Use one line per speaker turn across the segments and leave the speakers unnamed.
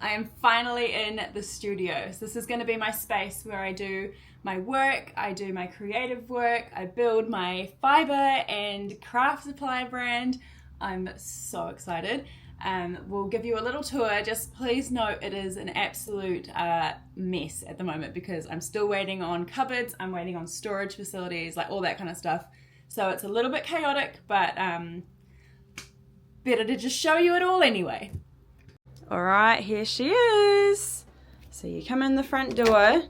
I am finally in the studio. So this is going to be my space where I do my work, I do my creative work, I build my fiber and craft supply brand. I'm so excited. We'll give you a little tour. Just please note it is an absolute mess at the moment because I'm still waiting on cupboards, I'm waiting on storage facilities, like all that kind of stuff. So it's a little bit chaotic, but better to just show you it all anyway. All right, here she is. So you come in the front door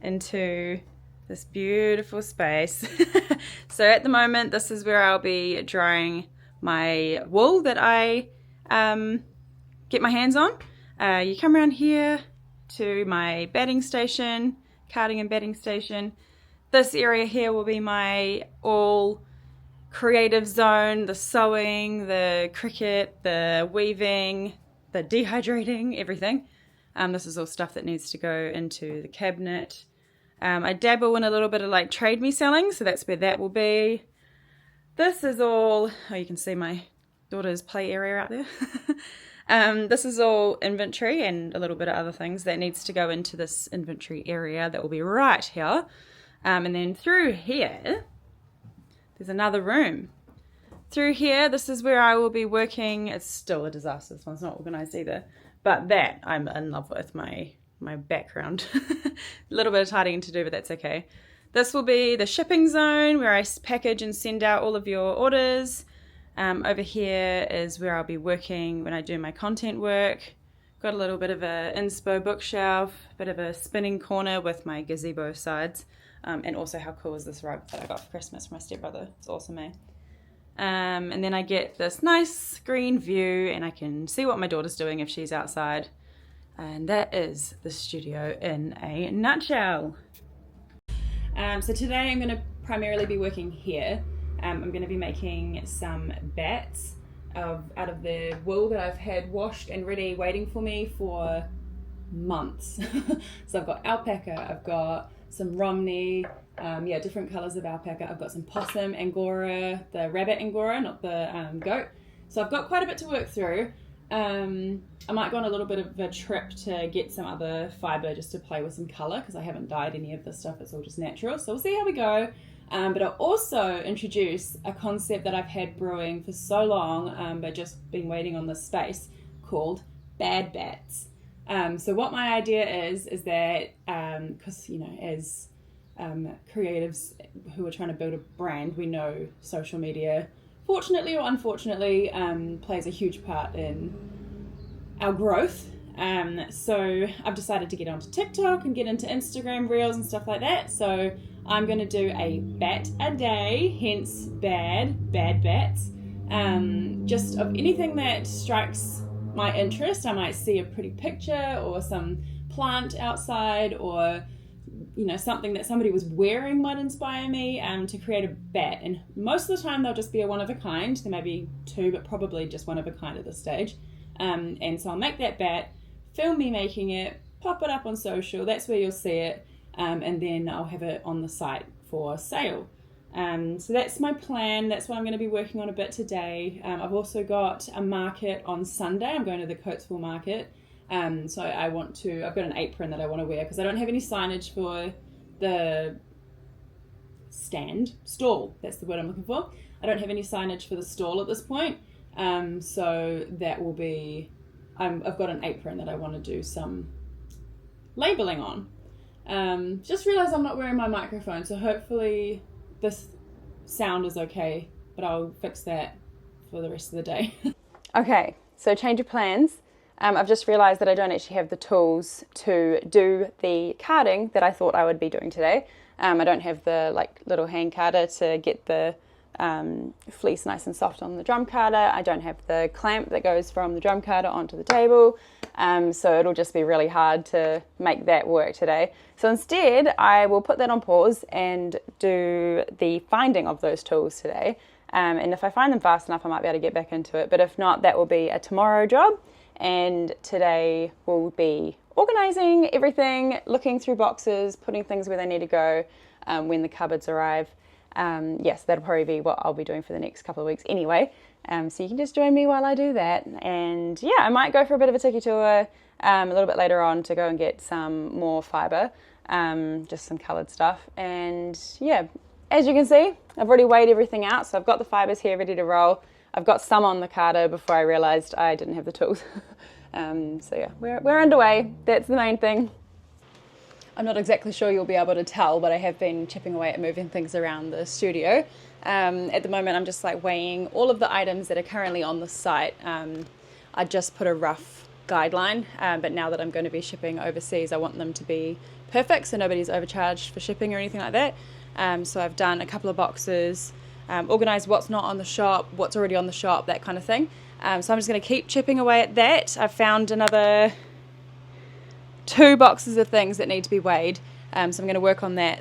into this beautiful space. So at the moment, this is where I'll be drying my wool that I get my hands on. You come around here to my batting station, carding and batting station. This area here will be my all creative zone, the sewing, the Cricut, the weaving, the dehydrating, everything. This is all stuff that needs to go into the cabinet. I dabble in a little bit of like trade me selling, so that's where that will be. This is all, oh, you can see my daughter's play area out there. This is all inventory and a little bit of other things that needs to go into this inventory area that will be right here. And then through here, there's another room. Through here, this is where I will be working. It's still a disaster. This one's not organized either. But that, I'm in love with my background. A little bit of tidying to do, but that's okay. This will be the shipping zone where I package and send out all of your orders. Over here is where I'll be working when I do my content work. Got a little bit of a inspo bookshelf, a bit of a spinning corner with my gazebo sides. And also, how cool is this rug that I got for Christmas from my stepbrother? It's awesome, eh? And then I get this nice green view and I can see what my daughter's doing if she's outside. And that is the studio in a nutshell. So today I'm going to primarily be working here. I'm going to be making some bats out of the wool that I've had washed and ready waiting for me for months. So I've got alpaca, I've got some Romney, different colours of alpaca. I've got some possum Angora, the rabbit Angora, not the goat. So I've got quite a bit to work through. I might go on a little bit of a trip to get some other fibre just to play with some colour because I haven't dyed any of this stuff, it's all just natural. So we'll see how we go. But I'll also introduce a concept that I've had brewing for so long, but just been waiting on this space, called bad bats. So what my idea is that, because, you know, as creatives who are trying to build a brand, we know social media, fortunately or unfortunately, plays a huge part in our growth. So I've decided to get onto TikTok and get into Instagram Reels and stuff like that. So I'm going to do a bat a day, hence bad bats, just of anything that strikes my interest. I might see a pretty picture or some plant outside, or you know, something that somebody was wearing might inspire me to create a bat. And most of the time they'll just be a one of a kind. There may be two, but probably just one of a kind at this stage. And so I'll make that bat, film me making it, pop it up on social, that's where you'll see it, and then I'll have it on the site for sale. So that's my plan. That's what I'm going to be working on a bit today. I've also got a market on Sunday. I'm going to the Coatesville market. So I've got an apron that I want to wear because I don't have any signage for the stall. That's the word I'm looking for. I don't have any signage for the stall at this point. So that will be, I've got an apron that I want to do some labeling on. Just realized I'm not wearing my microphone, so hopefully this sound is okay, but I'll fix that for the rest of the day. Okay, so change of plans. I've just realized that I don't actually have the tools to do the carding that I thought I would be doing today. I don't have the little hand carder to get the fleece nice and soft on the drum carder. I don't have the clamp that goes from the drum carder onto the table, so it'll just be really hard to make that work today. So instead I will put that on pause and do the finding of those tools today, and if I find them fast enough I might be able to get back into it, but if not, that will be a tomorrow job. And today will be organising everything, looking through boxes, putting things where they need to go when the cupboards arrive. Yes, that'll probably be what I'll be doing for the next couple of weeks anyway. So you can just join me while I do that. And yeah, I might go for a bit of a tiki tour a little bit later on to go and get some more fibre, just some coloured stuff. And yeah, as you can see, I've already weighed everything out. So I've got the fibres here ready to roll. I've got some on the carder before I realised I didn't have the tools. So yeah, we're underway. That's the main thing. I'm not exactly sure you'll be able to tell, but I have been chipping away at moving things around the studio. At the moment, I'm just like weighing all of the items that are currently on the site. I just put a rough guideline, but now that I'm going to be shipping overseas, I want them to be perfect, so nobody's overcharged for shipping or anything like that. So I've done a couple of boxes, organised what's not on the shop, what's already on the shop, that kind of thing. So I'm just going to keep chipping away at that. I've found another 2 boxes of things that need to be weighed, so I'm going to work on that.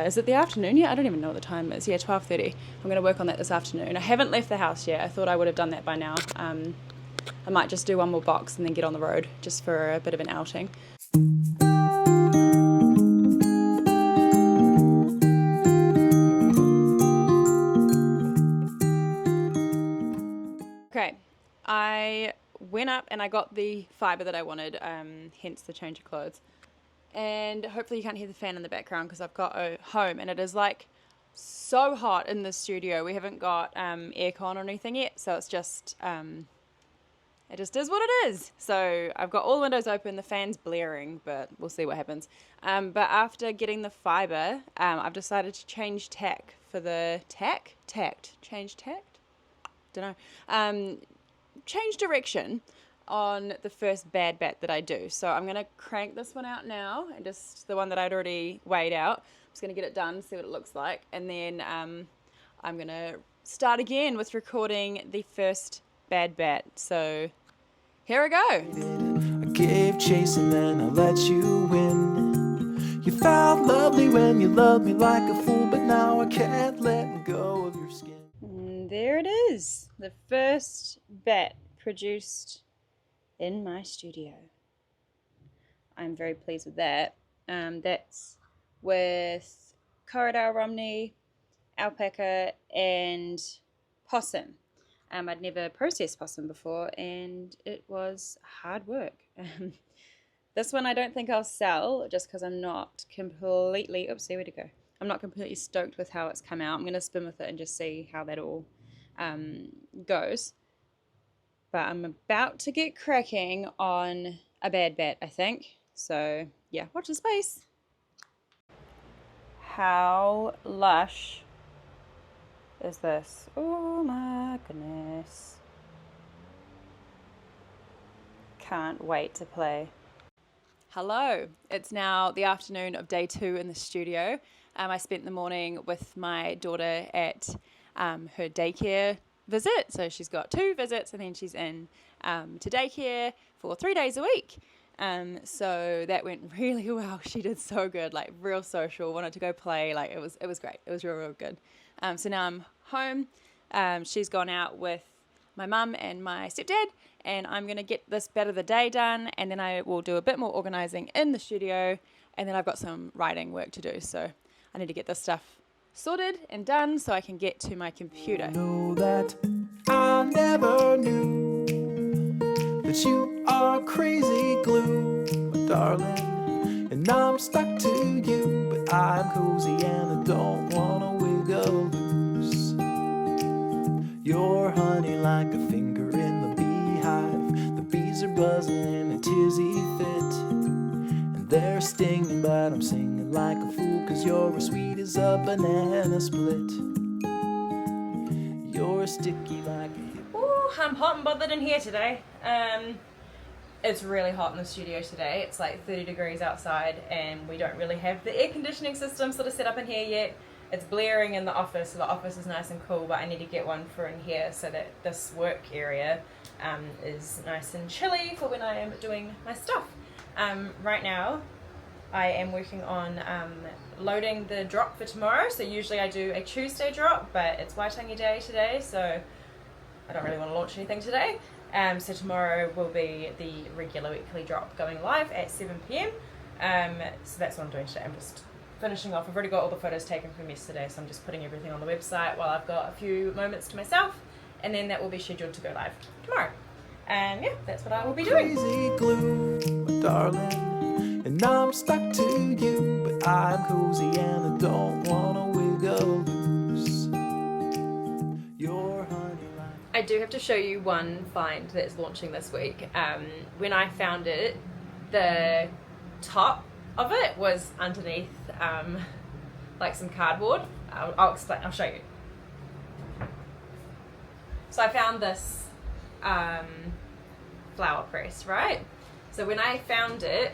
Is it the afternoon yet? I don't even know what the time is. Yeah, 12:30. I'm going to work on that this afternoon. I haven't left the house yet. I thought I would have done that by now. I might just do one more box and then get on the road just for a bit of an outing. Okay, I went up and I got the fibre that I wanted, hence the change of clothes. And hopefully you can't hear the fan in the background because I've got home and it is like so hot in the studio. We haven't got aircon or anything yet, so it's just it just is what it is. So I've got all the windows open, the fan's blaring, but we'll see what happens. But after getting the fibre, I've decided to change tack for the change direction on the first bad bat that I do. So I'm going to crank this one out now, and just the one that I'd already weighed out. I'm just going to get it done, see what it looks like, and then I'm going to start again with recording the first bad bat. So here I go. I gave chase and then I let you win. You felt lovely when you loved me like a fool, but now I can't let go of your skin. And there it is, the first bat produced in my studio. I'm very pleased with that. That's with Corridor Romney, alpaca, and possum. I'd never processed possum before, and it was hard work. This one I don't think I'll sell, just because I'm not completely, oopsie, where'd it go? I'm not completely stoked with how it's come out. I'm going to spin with it and just see how that all goes. But I'm about to get cracking on a bad bat, I think. So yeah, watch the space. How lush is this? Oh my goodness. Can't wait to play. Hello, it's now the afternoon of day 2 in the studio. I spent the morning with my daughter at her daycare visit. So she's got 2 visits and then she's in to daycare for 3 days a week. So that went really well. She did so good, like real social, wanted to go play. Like it was great. It was real good. So now I'm home. She's gone out with my mum and my stepdad, and I'm going to get this bit of the day done, and then I will do a bit more organising in the studio, and then I've got some writing work to do. So I need to get this stuff sorted and done so I can get to my computer.
Know that I never knew that you are crazy glue, my darling, and I'm stuck to you, but I'm cozy and I don't wanna wiggle loose. You're honey like a finger in the beehive, the bees are buzzing in a tizzy fit, and they're stinging, but I'm singing like a fool, 'cause you're as sweet as a banana split. You're sticky like a...
Ooh, I'm hot and bothered in here today. It's really hot in the studio today. It's like 30 degrees outside, and we don't really have the air conditioning system sort of set up in here yet. It's blaring in the office, so the office is nice and cool, but I need to get one for in here so that this work area is nice and chilly for when I am doing my stuff. Right now, I am working on loading the drop for tomorrow. So usually I do a Tuesday drop, but it's Waitangi Day today, so I don't really want to launch anything today. So tomorrow will be the regular weekly drop going live at 7 PM. So that's what I'm doing today. I'm just finishing off. I've already got all the photos taken from yesterday, so I'm just putting everything on the website while I've got a few moments to myself, and then that will be scheduled to go live tomorrow. And yeah, that's what I will be doing.
Crazy glue, my darling, and I'm stuck to you, but I'm cozy and I don't wanna wiggle loose. Your honey line.
I do have to show you one find that's launching this week. When I found it, the top of it was underneath like some cardboard. I'll explain, I'll show you. So I found this flower press, right? So when I found it,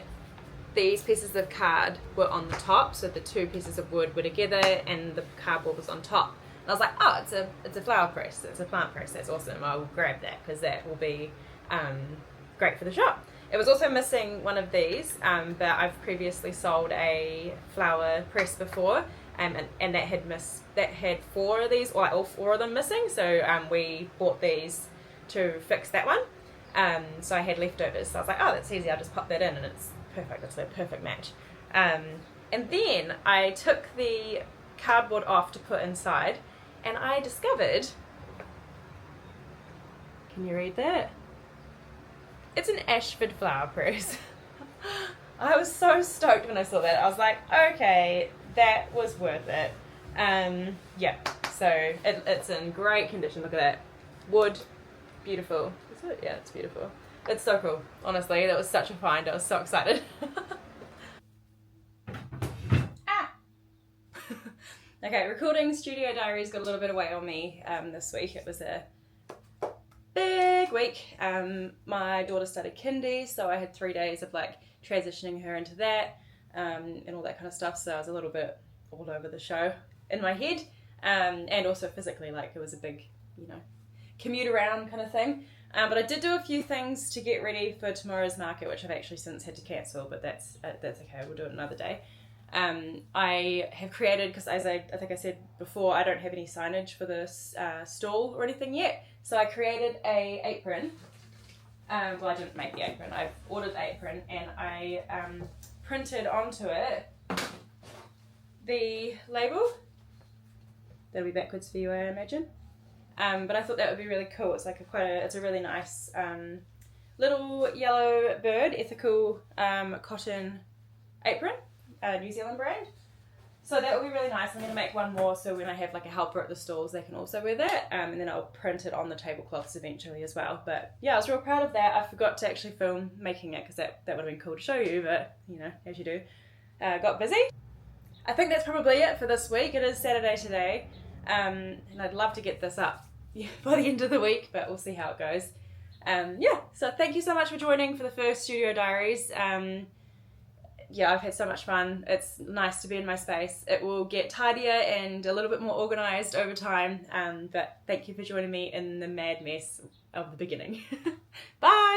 these pieces of card were on the top, so the two pieces of wood were together and the cardboard was on top. And I was like, oh, it's a flower press, it's a plant press, that's awesome, I'll grab that because that will be great for the shop. It was also missing one of these, but I've previously sold a flower press before, and that had four of these, or like all four of them missing, so we bought these to fix that one. So I had leftovers, so I was like, oh, that's easy, I'll just pop that in and it's perfect, it's a perfect match. And then I took the cardboard off to put inside, and I discovered, can you read that? It's an Ashford flower press. I was so stoked when I saw that. I was like, okay, that was worth it. Yeah, so it's in great condition. Look at that. Wood, beautiful. Is it? Yeah, it's beautiful. It's so cool. Honestly, that was such a find. I was so excited. Okay, recording Studio Diaries got a little bit away on me this week. It was a big week. My daughter started kindy, so I had 3 days of like transitioning her into that and all that kind of stuff, so I was a little bit all over the show in my head, and also physically, like it was a big, you know, commute around kind of thing. But I did do a few things to get ready for tomorrow's market, which I've actually since had to cancel, but that's okay, we'll do it another day. I have created, because as I think I said before, I don't have any signage for this stall or anything yet, so I created a apron. Well, I didn't make the apron, I ordered the apron, and I printed onto it the label. That'll be backwards for you, I imagine. But I thought that would be really cool. It's like it's a really nice little yellow bird, ethical cotton apron. New Zealand brand. So that will be really nice. I'm going to make one more so when I have like a helper at the stalls they can also wear that, and then I'll print it on the tablecloths eventually as well. But yeah, I was real proud of that. I forgot to actually film making it because that would have been cool to show you, but you know, as you do, got busy. I think that's probably it for this week. It is Saturday today, and I'd love to get this up by the end of the week, but we'll see how it goes. Yeah, so thank you so much for joining for the first Studio Diaries. Yeah, I've had so much fun. It's nice to be in my space. It will get tidier and a little bit more organised over time, but thank you for joining me in the mad mess of the beginning. Bye!